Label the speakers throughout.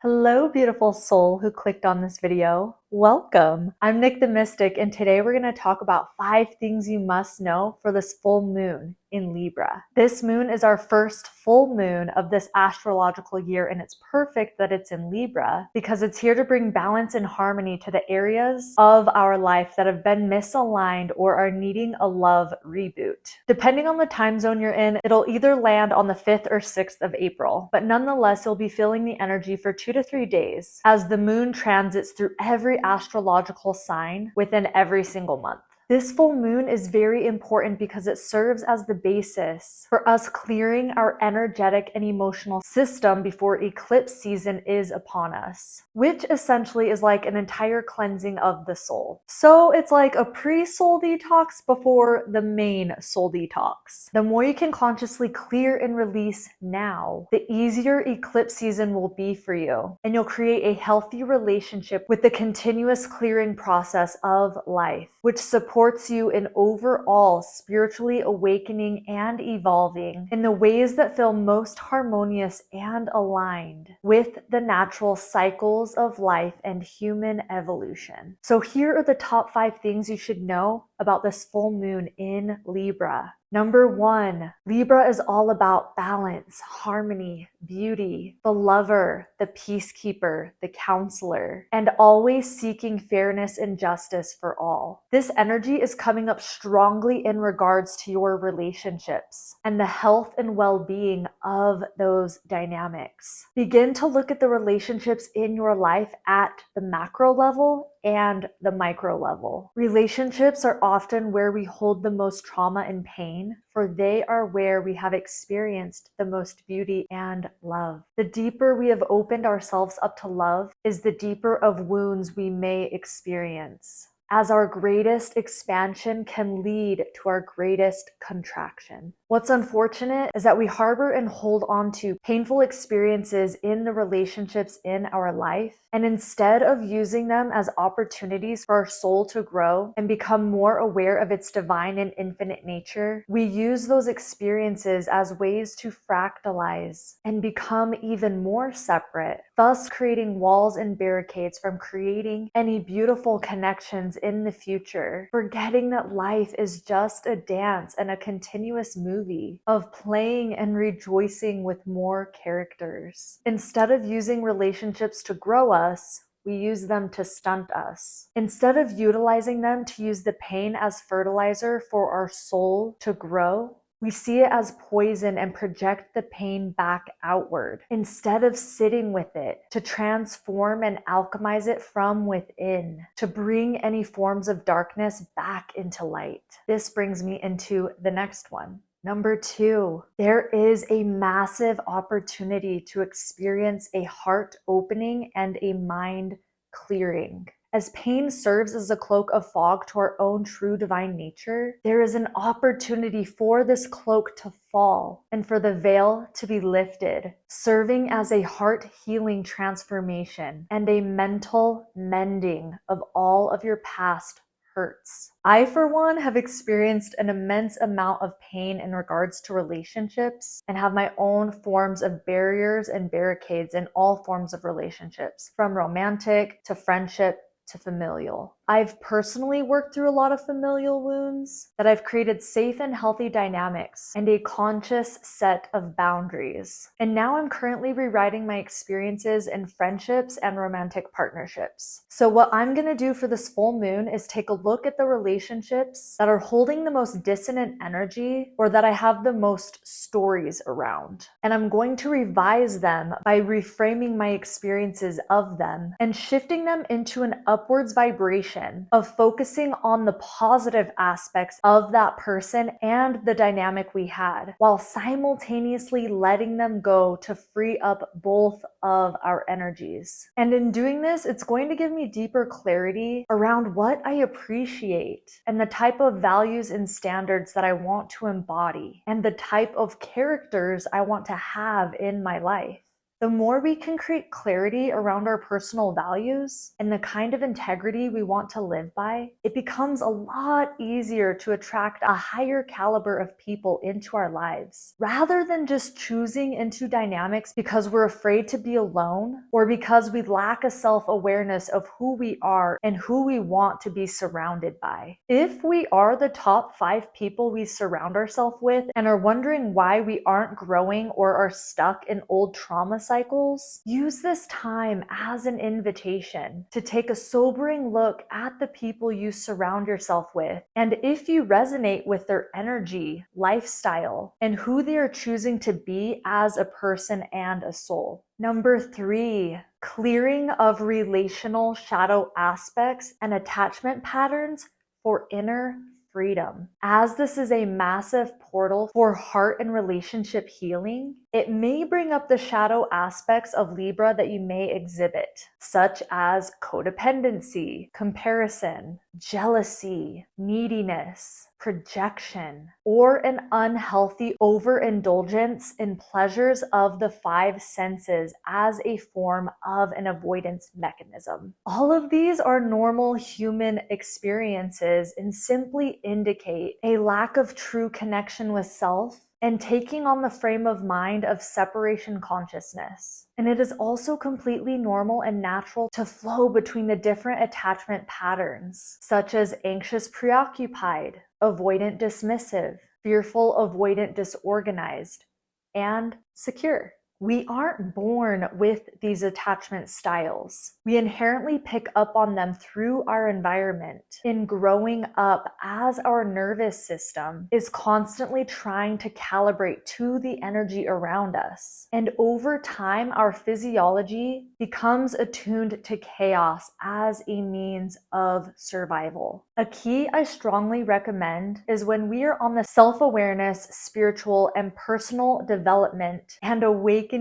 Speaker 1: Hello, beautiful soul who clicked on this video. Welcome. I'm Nick the Mystic, and today we're going to talk about 5 things you must know for this full moon in Libra. This moon is our first full moon of this astrological year, and it's perfect that it's in Libra because it's here to bring balance and harmony to the areas of our life that have been misaligned or are needing a love reboot. Depending on the time zone you're in, it'll either land on the 5th or 6th of April, but nonetheless, you'll be feeling the energy for 2 to 3 days as the moon transits through every astrological sign within every single month. This full moon is very important because it serves as the basis for us clearing our energetic and emotional system before eclipse season is upon us, which essentially is like an entire cleansing of the soul. So it's like a pre-soul detox before the main soul detox. The more you can consciously clear and release now, the easier eclipse season will be for you, and you'll create a healthy relationship with the continuous clearing process of life, which supports you in overall spiritually awakening and evolving in the ways that feel most harmonious and aligned with the natural cycles of life and human evolution. So here are the top 5 things you should know about this full moon in Libra. Number 1, Libra is all about balance, harmony, beauty, the lover, the peacekeeper, the counselor, and always seeking fairness and justice for all. This energy is coming up strongly in regards to your relationships and the health and well-being of those dynamics. Begin to look at the relationships in your life at the macro level and the micro level. Relationships are often where we hold the most trauma and pain, for they are where we have experienced the most beauty and love. The deeper we have opened ourselves up to love is the deeper of wounds we may experience, as our greatest expansion can lead to our greatest contraction. What's unfortunate is that we harbor and hold on to painful experiences in the relationships in our life, and instead of using them as opportunities for our soul to grow and become more aware of its divine and infinite nature, we use those experiences as ways to fractalize and become even more separate, thus creating walls and barricades from creating any beautiful connections in the future, forgetting that life is just a dance and a continuous movie of playing and rejoicing with more characters. Instead of using relationships to grow us, we use them to stunt us. Instead of utilizing them to use the pain as fertilizer for our soul to grow, we see it as poison and project the pain back outward, instead of sitting with it to transform and alchemize it from within, to bring any forms of darkness back into light. This brings me into the next one. Number 2, there is a massive opportunity to experience a heart opening and a mind clearing. As pain serves as a cloak of fog to our own true divine nature, there is an opportunity for this cloak to fall and for the veil to be lifted, serving as a heart healing transformation and a mental mending of all of your past hurts. I, for one, have experienced an immense amount of pain in regards to relationships and have my own forms of barriers and barricades in all forms of relationships, from romantic to friendship to familial. I've personally worked through a lot of familial wounds that I've created safe and healthy dynamics and a conscious set of boundaries. And now I'm currently rewriting my experiences in friendships and romantic partnerships. So what I'm going to do for this full moon is take a look at the relationships that are holding the most dissonant energy or that I have the most stories around. And I'm going to revise them by reframing my experiences of them and shifting them into an upwards vibration of focusing on the positive aspects of that person and the dynamic we had, while simultaneously letting them go to free up both of our energies. And in doing this, it's going to give me deeper clarity around what I appreciate and the type of values and standards that I want to embody and the type of characters I want to have in my life. The more we can create clarity around our personal values and the kind of integrity we want to live by, it becomes a lot easier to attract a higher caliber of people into our lives, rather than just choosing into dynamics because we're afraid to be alone or because we lack a self-awareness of who we are and who we want to be surrounded by. If we are the top 5 people we surround ourselves with and are wondering why we aren't growing or are stuck in old trauma cycles, use this time as an invitation to take a sobering look at the people you surround yourself with, and if you resonate with their energy, lifestyle, and who they are choosing to be as a person and a soul. Number 3, clearing of relational shadow aspects and attachment patterns for inner freedom. As this is a massive portal for heart and relationship healing, it may bring up the shadow aspects of Libra that you may exhibit, such as codependency, comparison, jealousy, neediness, projection, or an unhealthy overindulgence in pleasures of the 5 senses as a form of an avoidance mechanism. All of these are normal human experiences and simply indicate a lack of true connection with self and taking on the frame of mind of separation consciousness. And it is also completely normal and natural to flow between the different attachment patterns, such as anxious preoccupied, avoidant dismissive, fearful avoidant disorganized, and secure. We aren't born with these attachment styles. We inherently pick up on them through our environment in growing up, as our nervous system is constantly trying to calibrate to the energy around us. And over time, our physiology becomes attuned to chaos as a means of survival. A key I strongly recommend is when we are on the self-awareness, spiritual, and personal development and awakening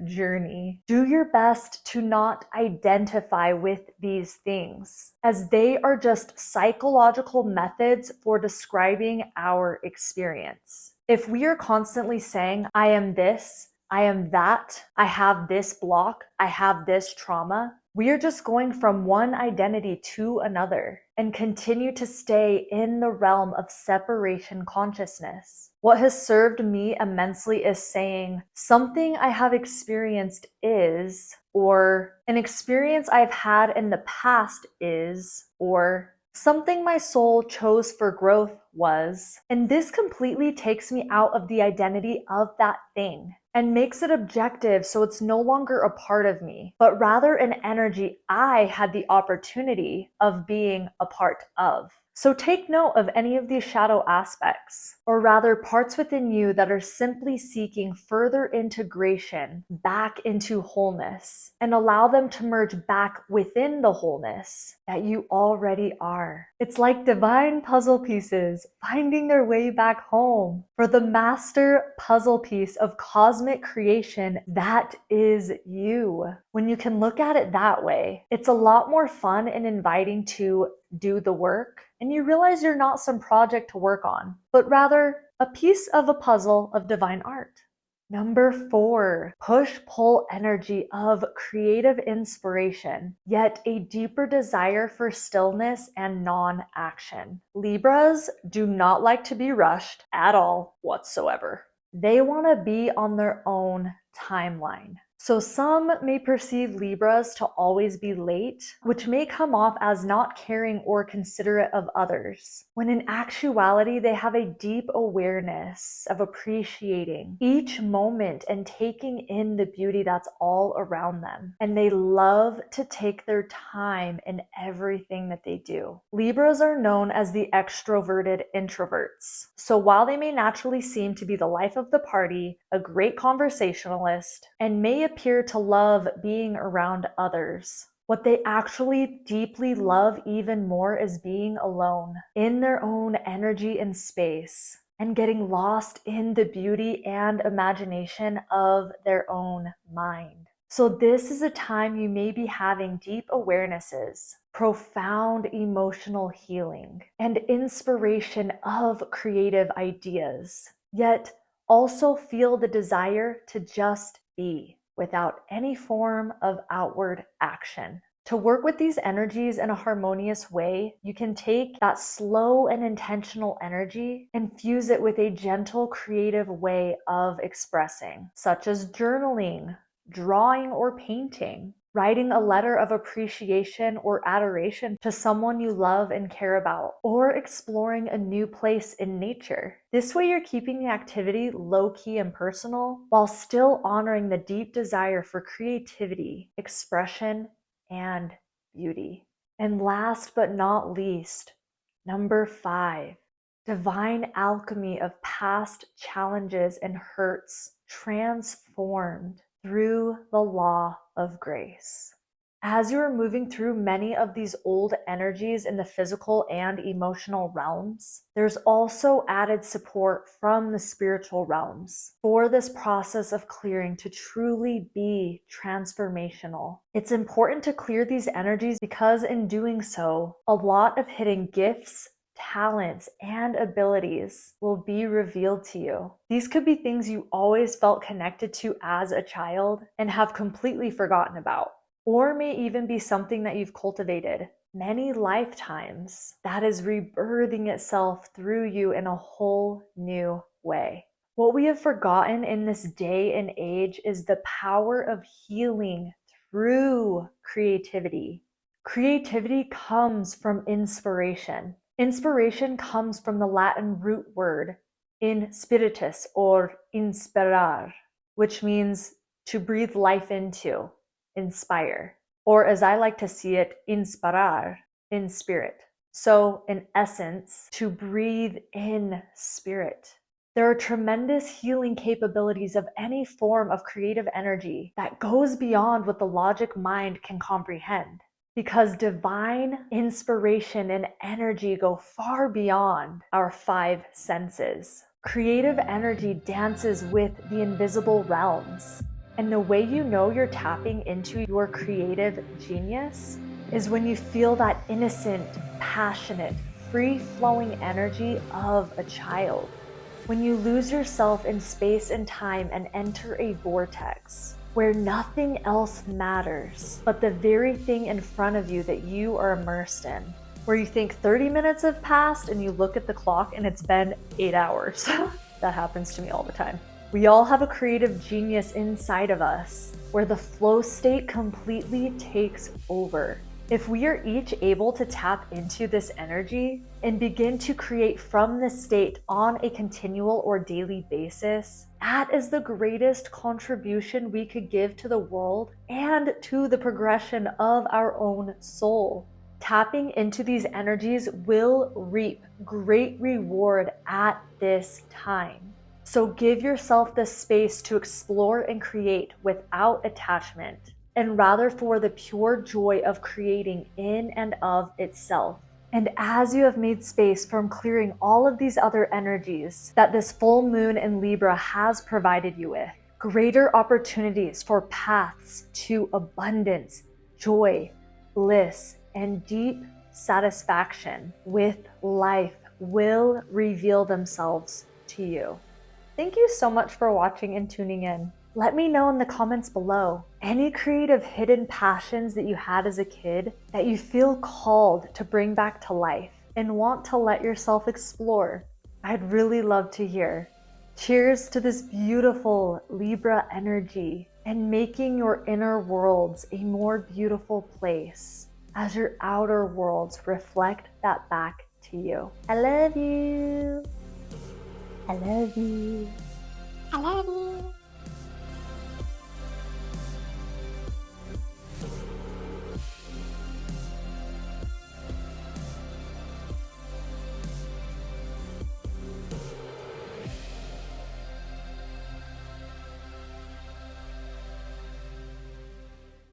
Speaker 1: journey, do your best to not identify with these things, as they are just psychological methods for describing our experience. If we are constantly saying, I am this, I am that, I have this block, I have this trauma, we are just going from one identity to another and continue to stay in the realm of separation consciousness. What has served me immensely is saying, something I have experienced is, or an experience I've had in the past is, or something my soul chose for growth was. And this completely takes me out of the identity of that thing and makes it objective, so it's no longer a part of me, but rather an energy I had the opportunity of being a part of. So take note of any of these shadow aspects, or rather parts within you that are simply seeking further integration back into wholeness, and allow them to merge back within the wholeness that you already are. It's like divine puzzle pieces finding their way back home for the master puzzle piece of cosmic creation that is you. When you can look at it that way, it's a lot more fun and inviting to do the work, and you realize you're not some project to work on, but rather a piece of a puzzle of divine art. Number 4, push-pull energy of creative inspiration, yet a deeper desire for stillness and non-action. Libras do not like to be rushed at all whatsoever. They want to be on their own timeline. So some may perceive Libras to always be late, which may come off as not caring or considerate of others, when in actuality they have a deep awareness of appreciating each moment and taking in the beauty that's all around them. And they love to take their time in everything that they do. Libras are known as the extroverted introverts. So while they may naturally seem to be the life of the party, a great conversationalist, and may appear to love being around others, what they actually deeply love even more is being alone in their own energy and space, and getting lost in the beauty and imagination of their own mind. So this is a time you may be having deep awarenesses, profound emotional healing, and inspiration of creative ideas, yet also feel the desire to just be without any form of outward action. To work with these energies in a harmonious way, you can take that slow and intentional energy and fuse it with a gentle, creative way of expressing, such as journaling, drawing, or painting. Writing a letter of appreciation or adoration to someone you love and care about, or exploring a new place in nature. This way, you're keeping the activity low-key and personal while still honoring the deep desire for creativity, expression, and beauty. And last but not least, number 5, divine alchemy of past challenges and hurts transformed through the law of grace. As you are moving through many of these old energies in the physical and emotional realms, there's also added support from the spiritual realms for this process of clearing to truly be transformational. It's important to clear these energies because in doing so, a lot of hidden gifts, talents, and abilities will be revealed to you. These could be things you always felt connected to as a child and have completely forgotten about, or may even be something that you've cultivated many lifetimes that is rebirthing itself through you in a whole new way. What we have forgotten in this day and age is the power of healing through creativity. Creativity comes from inspiration. Inspiration comes from the Latin root word in spiritus or inspirar, which means to breathe life into, inspire, or as I like to see it, inspirar, in spirit. So in essence, to breathe in spirit. There are tremendous healing capabilities of any form of creative energy that goes beyond what the logic mind can comprehend. Because divine inspiration and energy go far beyond our 5 senses. Creative energy dances with the invisible realms. And the way you know you're tapping into your creative genius is when you feel that innocent, passionate, free-flowing energy of a child. When you lose yourself in space and time and enter a vortex where nothing else matters but the very thing in front of you that you are immersed in, where you think 30 minutes have passed and you look at the clock and it's been 8 hours. That happens to me all the time. We all have a creative genius inside of us where the flow state completely takes over. If we are each able to tap into this energy and begin to create from this state on a continual or daily basis, that is the greatest contribution we could give to the world and to the progression of our own soul. Tapping into these energies will reap great reward at this time. So give yourself the space to explore and create without attachment, and rather for the pure joy of creating in and of itself. And as you have made space from clearing all of these other energies that this full moon in Libra has provided you with, greater opportunities for paths to abundance, joy, bliss, and deep satisfaction with life will reveal themselves to you. Thank you so much for watching and tuning in. Let me know in the comments below any creative hidden passions that you had as a kid that you feel called to bring back to life and want to let yourself explore. I'd really love to hear. Cheers to this beautiful Libra energy and making your inner worlds a more beautiful place as your outer worlds reflect that back to you. I love you. I love you.
Speaker 2: I love you.